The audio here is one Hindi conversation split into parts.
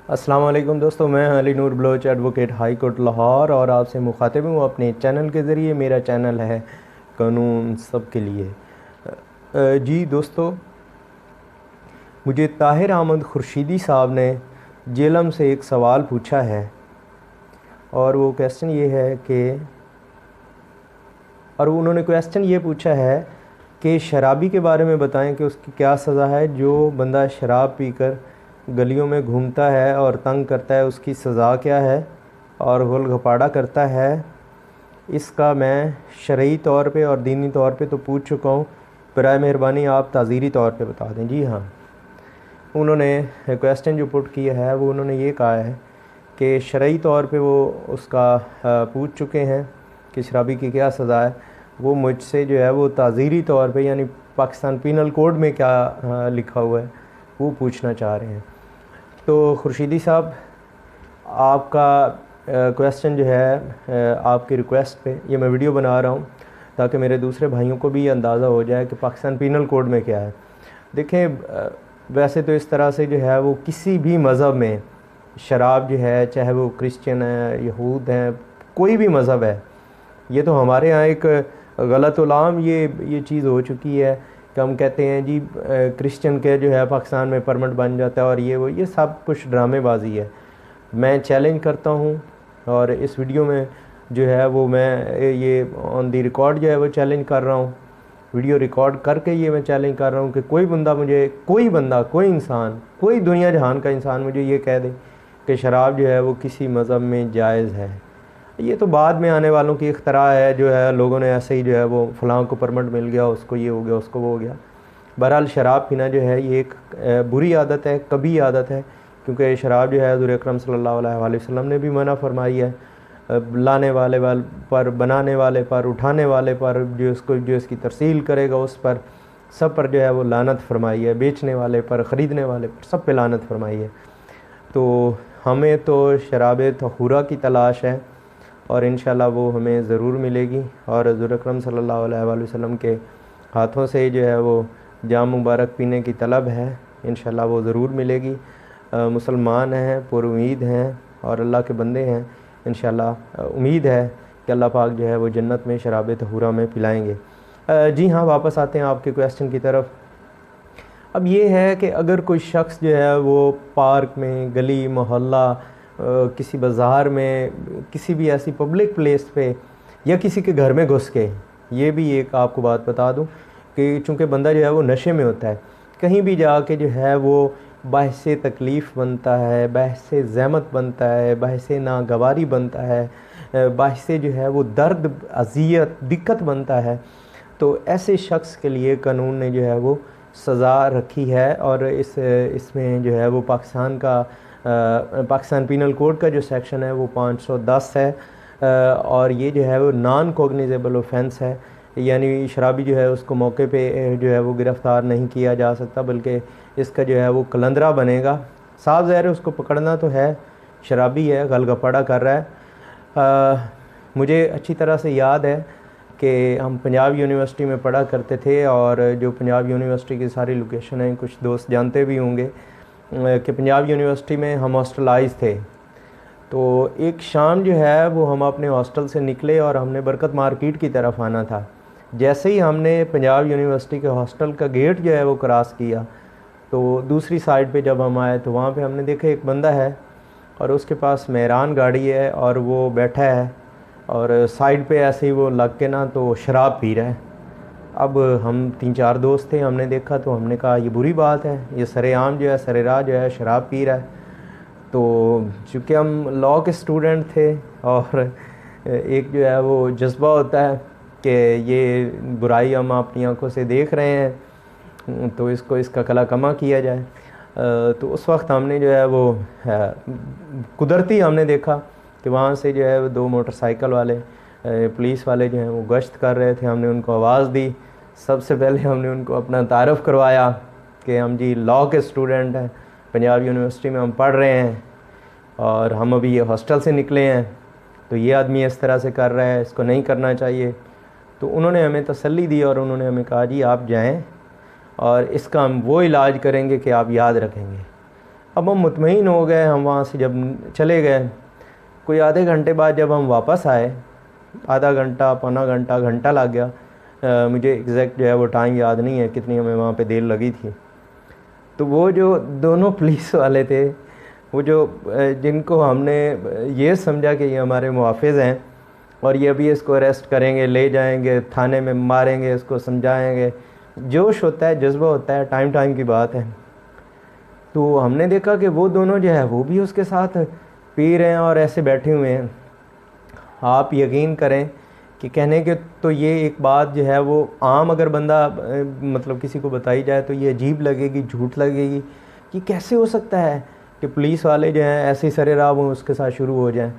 अस्सलाम वालेकुम दोस्तों, मैं Ali Noor Baloch advocate high court Lahore और आपसे मुखातिब हूँ अपने चैनल के ज़रिए। मेरा चैनल है कानून सब के लिए। जी दोस्तों, मुझे ताहिर अहमद खुर्शीदी साहब ने जेलम से एक सवाल पूछा है और वो क्वेश्चन ये है कि उन्होंने क्वेश्चन ये पूछा है कि शराबी के बारे में बताएं कि उसकी क्या सज़ा है। जो बंदा शराब पीकर गलियों में घूमता है और तंग करता है, उसकी सज़ा क्या है, और गुल घपाड़ा करता है। इसका मैं शरई तौर पे और दीनी तौर पे तो पूछ चुका हूँ, बराए मेहरबानी आप ताज़ीरी तौर पे बता दें। जी हाँ, उन्होंने क्वेश्चन जो पुट किया है वो उन्होंने ये कहा है कि शरई तौर पे वो उसका पूछ चुके हैं कि शराबी की क्या सज़ा है। वो मुझसे जो है वो ताज़ीरी तौर पे, यानी पाकिस्तान पीनल कोड में क्या लिखा हुआ है, वो पूछना चाह रहे हैं। तो खुर्शीदी साहब, आपका क्वेश्चन जो है आपकी रिक्वेस्ट पे ये मैं वीडियो बना रहा हूँ ताकि मेरे दूसरे भाइयों को भी ये अंदाज़ा हो जाए कि पाकिस्तान पीनल कोड में क्या है। देखें, वैसे तो इस तरह से जो है वो किसी भी मज़हब में शराब जो है, चाहे वो क्रिश्चियन है, यहूद हैं, कोई भी मज़हब है, ये तो हमारे यहाँ एक गलत उलाम ये चीज़ हो चुकी है कि हम कहते हैं जी क्रिश्चियन के जो है पाकिस्तान में परमिट बन जाता है और ये सब कुछ ड्रामेबाजी है। मैं चैलेंज करता हूँ और इस वीडियो में जो है वो मैं ये ऑन दी रिकॉर्ड जो है वो चैलेंज कर रहा हूँ, वीडियो रिकॉर्ड करके ये मैं चैलेंज कर रहा हूँ कि कोई बंदा, कोई इंसान, कोई दुनिया जहान का इंसान मुझे ये कह दे कि शराब जो है वो किसी मज़हब में जायज़ है। ये तो बाद में आने वालों की इख्तरा है, जो है लोगों ने ऐसे ही जो है वो फ़लाँ को परमिट मिल गया, उसको ये हो गया, उसको वो हो गया। बहरहाल शराब पीना जो है ये एक बुरी आदत है, कभी आदत है, क्योंकि शराब जो है हुज़ूर अकरम सल्लल्लाहु अलैहि वसल्लम ने भी मना फरमाई है। लाने वाले पर, बनाने वाले पर, उठाने वाले पर, जो इसकी तरसील करेगा उस पर, सब पर जो है वो लानत फरमाई है। बेचने वाले पर, ख़रीदने वाले पर, सब पे लानत फरमाई है। तो हमें तो शराब तहूरा की तलाश है और इंशाल्लाह वो हमें ज़रूर मिलेगी। और हुज़ूर अकरम सल्लल्लाहु अलैहि वसल्लम के हाथों से जो है वो जाम मुबारक पीने की तलब है, इंशाल्लाह वो ज़रूर मिलेगी। मुसलमान हैं, पुरुमीद हैं और अल्लाह के बंदे हैं। इंशाल्लाह उम्मीद है कि अल्लाह पाक जो है वो जन्नत में शराब तहूरा में पिलाएंगे। जी हाँ, वापस आते हैं आपके क्वेश्चन की तरफ। अब ये है कि अगर कोई शख्स जो है वो पार्क में, गली मोहल्ला, किसी बाज़ार में, किसी भी ऐसी पब्लिक प्लेस पे या किसी के घर में घुस के, ये भी एक आपको बात बता दूं कि चूँकि बंदा जो है वो नशे में होता है, कहीं भी जाके जो है वो बाहिसे तकलीफ़ बनता है, बाहिसे ज़हमत बनता है, बाहिसे नागवारी बनता है, बाहिसे जो है वो दर्द, अज़ियत, दिक्कत बनता है। तो ऐसे शख्स के लिए कानून ने जो है वो सज़ा रखी है और इसमें जो है वो पाकिस्तान पीनल कोड का जो सेक्शन है वो 510 है और ये जो है वो नॉन कॉग्निजेबल ऑफेंस है, यानी शराबी जो है उसको मौके पे जो है वो गिरफ़्तार नहीं किया जा सकता, बल्कि इसका जो है वो कलंदरा बनेगा। साफ ज़ाहिर है उसको पकड़ना तो है, शराबी है, गलगप्पा कर रहा है। मुझे अच्छी तरह से याद है कि हम पंजाब यूनिवर्सिटी में पढ़ा करते थे और जो पंजाब यूनिवर्सिटी की सारी लोकेशन है, कुछ दोस्त जानते भी होंगे कि पंजाब यूनिवर्सिटी में हम हॉस्टलाइज थे। तो एक शाम जो है वो हम अपने हॉस्टल से निकले और हमने बरकत मार्केट की तरफ आना था। जैसे ही हमने पंजाब यूनिवर्सिटी के हॉस्टल का गेट जो है वो क्रॉस किया, तो दूसरी साइड पे जब हम आए तो वहाँ पे हमने देखा एक बंदा है और उसके पास मेहरान गाड़ी है और वो बैठा है और साइड पे ऐसे ही वो लग के ना तो शराब पी रहा है। अब हम 3-4 दोस्त थे, हमने देखा तो हमने कहा ये बुरी बात है, ये सरेआम जो है, सरेराह जो है शराब पी रहा है। तो चूँकि हम लॉ के स्टूडेंट थे और एक जो है वो जज्बा होता है कि ये बुराई हम अपनी आंखों से देख रहे हैं तो इसका कला कमा किया जाए। तो उस वक्त हमने जो है वो कुदरती हमने देखा कि वहाँ से जो है वो 2 मोटरसाइकिल वाले पुलिस वाले जो हैं वो गश्त कर रहे थे। हमने उनको आवाज़ दी, सबसे पहले हमने उनको अपना तारुफ़ करवाया कि हम जी लॉ के स्टूडेंट हैं, पंजाब यूनिवर्सिटी में हम पढ़ रहे हैं और हम अभी ये हॉस्टल से निकले हैं, तो ये आदमी इस तरह से कर रहा है, इसको नहीं करना चाहिए। तो उन्होंने हमें तसल्ली दी और उन्होंने हमें कहा जी आप जाएँ और इसका हम वो इलाज करेंगे कि आप याद रखेंगे। अब हम मुतमईन हो गए, हम वहाँ से जब चले गए, कोई आधे घंटे बाद जब हम वापस आए, आधा घंटा, पौना घंटा, घंटा लग गया, मुझे एग्जैक्ट जो है वो टाइम याद नहीं है कितनी हमें वहाँ पे देर लगी थी। तो वो जो दोनों पुलिस वाले थे, वो जो जिनको हमने ये समझा कि ये हमारे मुहाफ़िज़ हैं और ये अभी इसको अरेस्ट करेंगे, ले जाएंगे थाने में, मारेंगे, इसको समझाएंगे, जोश होता है, जज्बा होता है, टाइम टाइम की बात है। तो हमने देखा कि वो दोनों जो है वो भी उसके साथ पी रहे हैं और ऐसे बैठे हुए हैं। आप यकीन करें कि कहने के तो ये एक बात जो है वो आम अगर बंदा मतलब किसी को बताई जाए तो ये अजीब लगेगी, झूठ लगेगी कि कैसे हो सकता है कि पुलिस वाले जो हैं ऐसे सरेराह वो उसके साथ शुरू हो जाएं।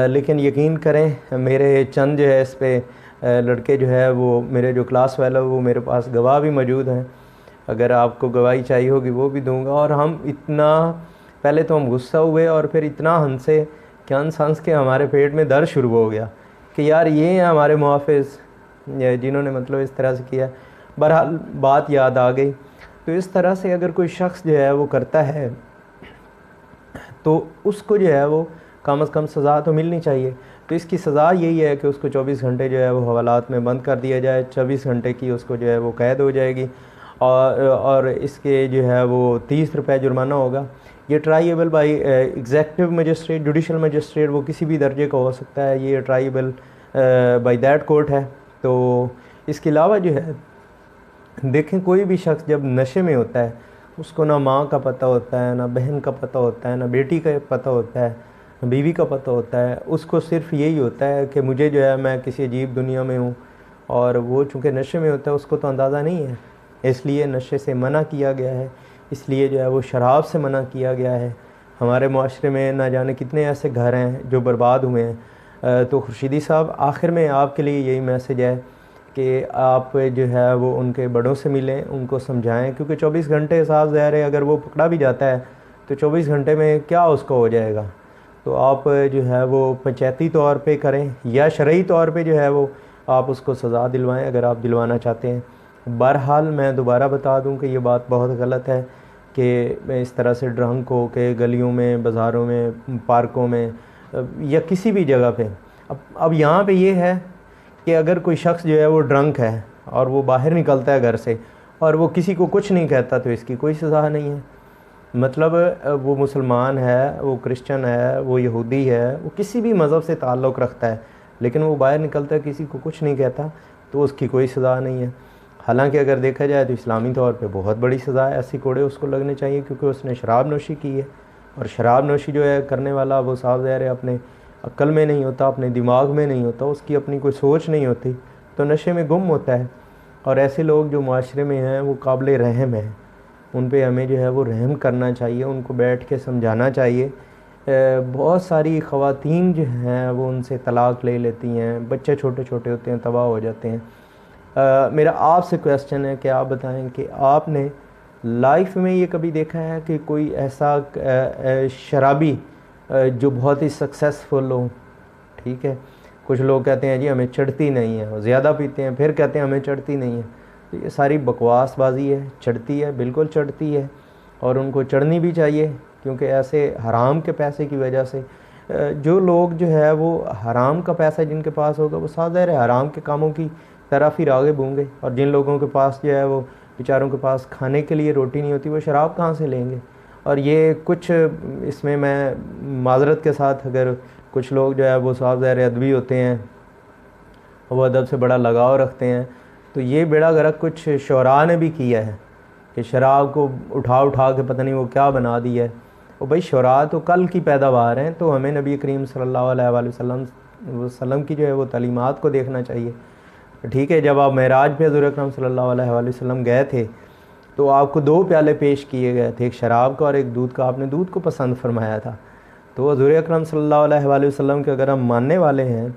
लेकिन यकीन करें, मेरे चंद जो है इस पे लड़के जो है वो मेरे जो क्लास वाला, वो मेरे पास गवाह भी मौजूद हैं, अगर आपको गवाही चाहिए होगी वो भी दूंगा। और हम इतना, पहले तो हम गुस्सा हुए और फिर इतना हंसे कि हंस के हमारे पेट में दर्द शुरू हो गया कि यार ये हैं हमारे मुहाफ़िज़ जिन्होंने मतलब इस तरह से किया। बहरहाल बात याद आ गई। तो इस तरह से अगर कोई शख्स जो है वो करता है तो उसको जो है वो कम से कम सज़ा तो मिलनी चाहिए। तो इसकी सज़ा यही है कि उसको 24 घंटे जो है वो हवालात में बंद कर दिया जाए, 24 घंटे की उसको जो है वो कैद हो जाएगी और इसके जो है वो 30 रुपये जुर्माना होगा। ये triable by executive magistrate, judicial magistrate, वो किसी भी दर्जे का हो सकता है, ये ट्राइएबल बाई दैट कोर्ट है। तो इसके अलावा जो है देखें, कोई भी शख्स जब नशे में होता है उसको ना माँ का पता होता है, ना बहन का पता होता है, ना बेटी का पता होता है, ना बीवी का पता होता है। उसको सिर्फ यही होता है कि मुझे जो है मैं किसी अजीब दुनिया में हूँ। और वो चूँकि नशे में होता है उसको तो अंदाज़ा नहीं है, इसलिए नशे से मना किया गया है, इसलिए जो है वो शराब से मना किया गया है। हमारे माशरे में ना जाने कितने ऐसे घर हैं जो बर्बाद हुए हैं। तो खुर्शीदी साहब, आखिर में आपके लिए यही मैसेज है कि आप जो है वो उनके बड़ों से मिलें, उनको समझाएं, क्योंकि 24 घंटे साफ ज़ाहिर है अगर वो पकड़ा भी जाता है तो 24 घंटे में क्या उसको हो जाएगा। तो आप जो है वो पंचायती तौर पे करें या शरई तौर पे जो है वो आप उसको सज़ा दिलवाएं अगर आप दिलवाना चाहते हैं। बहरहाल मैं दोबारा बता दूं कि ये बात बहुत गलत है कि इस तरह से ड्रंक हो के गलियों में, बाज़ारों में, पार्कों में या किसी भी जगह पे। अब यहाँ पे ये है कि अगर कोई शख्स जो है वो ड्रंक है और वो बाहर निकलता है घर से और वो किसी को कुछ नहीं कहता तो इसकी कोई सज़ा नहीं है। मतलब वो मुसलमान है, वो क्रिश्चियन है, वो यहूदी है, वो किसी भी मज़हब से ताल्लुक़ रखता है, लेकिन वो बाहर निकलता है किसी को कुछ नहीं कहता तो उसकी कोई सज़ा नहीं है। हालांकि अगर देखा जाए तो इस्लामी तौर पे बहुत बड़ी सज़ा है, ऐसी कोड़े उसको लगने चाहिए क्योंकि उसने शराब नोशी की है। और शराब नोशी जो है करने वाला वो साफ ज़ाहिर है अपने अक्ल में नहीं होता, अपने दिमाग में नहीं होता, उसकी अपनी कोई सोच नहीं होती, तो नशे में गुम होता है। और ऐसे लोग जो माशरे में हैं वो काबिल रहम हैं, उन पे हमें जो है वो रहम करना चाहिए, उनको बैठ के समझाना चाहिए। बहुत सारी ख़वातीन जो हैं वो उनसे तलाक़ ले लेती हैं, बच्चे छोटे छोटे होते हैं, तबाह हो जाते हैं। मेरा आपसे क्वेश्चन है कि आप बताएं कि आपने लाइफ में ये कभी देखा है कि कोई ऐसा शराबी जो बहुत ही सक्सेसफुल हो। ठीक है, कुछ लोग कहते हैं जी हमें चढ़ती नहीं है, वो ज़्यादा पीते हैं, फिर कहते हैं हमें चढ़ती नहीं है। तो ये सारी बकवासबाजी है। चढ़ती है, बिल्कुल चढ़ती है और उनको चढ़नी भी चाहिए, क्योंकि ऐसे हराम के पैसे की वजह से जो लोग जो है वो हराम का पैसा जिनके पास होगा वो साथ ज़ाहिर है हराम के कामों की तरफ ही राग़िब होंगे। और जिन लोगों के पास जो है वो बेचारों के पास खाने के लिए रोटी नहीं होती, वो शराब कहाँ से लेंगे। और ये कुछ इसमें मैं माज़रत के साथ, अगर कुछ लोग जो है वो साफ ज़ाहिर अदबी होते हैं, वो अदब से बड़ा लगाव रखते हैं, तो ये बेड़ा गर्क कुछ शुरा ने भी किया है कि शराब को उठा उठा के पता नहीं वो क्या बना दिया है। और भाई शुरा तो कल की पैदावार हैं, तो हमें नबी करीम सल्लल्लाहु अलैहि वसल्लम की जो है वो तालीमात को देखना चाहिए। ठीक है, जब आप मेराज पे हज़ूर अकरम सल्लल्लाहु अलैहि वसल्लम गए थे तो आपको 2 प्याले पेश किए गए थे, एक शराब का और एक दूध का। आपने दूध को पसंद फरमाया था। तो हज़ूर अकरम सल्लल्लाहु अलैहि वसल्लम के अगर हम मानने वाले हैं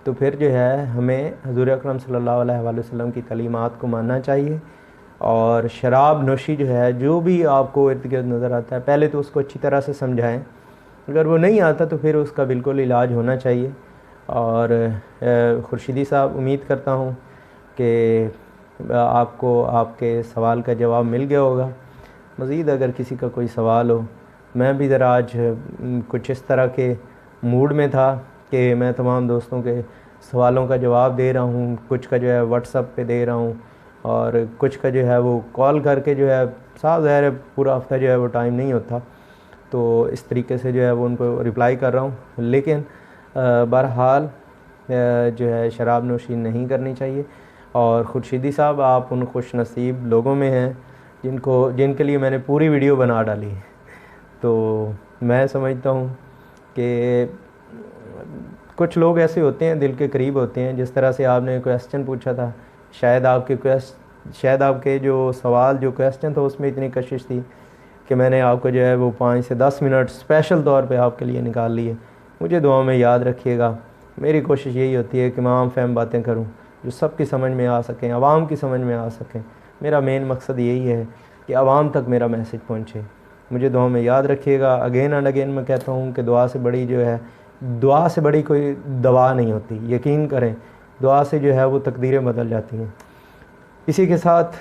तो फिर जो है हमें हज़ूर अकरम सल्लल्लाहु अलैहि वसल्लम की तालीमात को मानना चाहिए। और शराब नोशी जो है, जो भी आपको इर्द गिर्द नज़र आता है, पहले तो उसको अच्छी तरह से समझाएं। अगर वो नहीं आता तो फिर उसका बिल्कुल इलाज होना चाहिए। और खुर्शीदी साहब, उम्मीद करता हूँ कि आपको आपके सवाल का जवाब मिल गया होगा। मज़ीद अगर किसी का कोई सवाल हो मैं भी ज़रा आज कुछ इस तरह के मूड में था कि मैं तमाम दोस्तों के सवालों का जवाब दे रहा हूँ, कुछ का जो है व्हाट्सएप पे दे रहा हूँ और कुछ का जो है वो कॉल करके जो है, साफ ज़ाहिर है पूरा हफ्ता जो है वो टाइम नहीं होता, तो इस तरीके से जो है वो उनको रिप्लाई कर रहा हूँ। लेकिन बहरहाल जो है शराब नोशी नहीं करनी चाहिए। और खुर्शीदी साहब, आप उन खुश नसीब लोगों में हैं जिनके लिए मैंने पूरी वीडियो बना डाली। तो मैं समझता हूँ कि कुछ लोग ऐसे होते हैं, दिल के करीब होते हैं। जिस तरह से आपने क्वेश्चन पूछा था, शायद आपके जो सवाल, जो क्वेश्चन था, उसमें इतनी कशिश थी कि मैंने आपको जो है वो 5 से 10 मिनट स्पेशल तौर पे आपके लिए निकाल लिए। मुझे दुआ में याद रखिएगा। मेरी कोशिश यही होती है कि मैं आम फहम बातें करूं जो सबकी समझ में आ सकें, आवाम की समझ में आ सकें। मेरा मेन मकसद यही है कि आवाम तक मेरा मैसेज पहुंचे। मुझे दुआ में याद रखिएगा। अगेन एंड अगेन मैं कहता हूँ कि दुआ से बड़ी जो है, दुआ से बड़ी कोई दवा नहीं होती। यकीन करें, दुआ से जो है वो तकदीरें बदल जाती हैं। इसी के साथ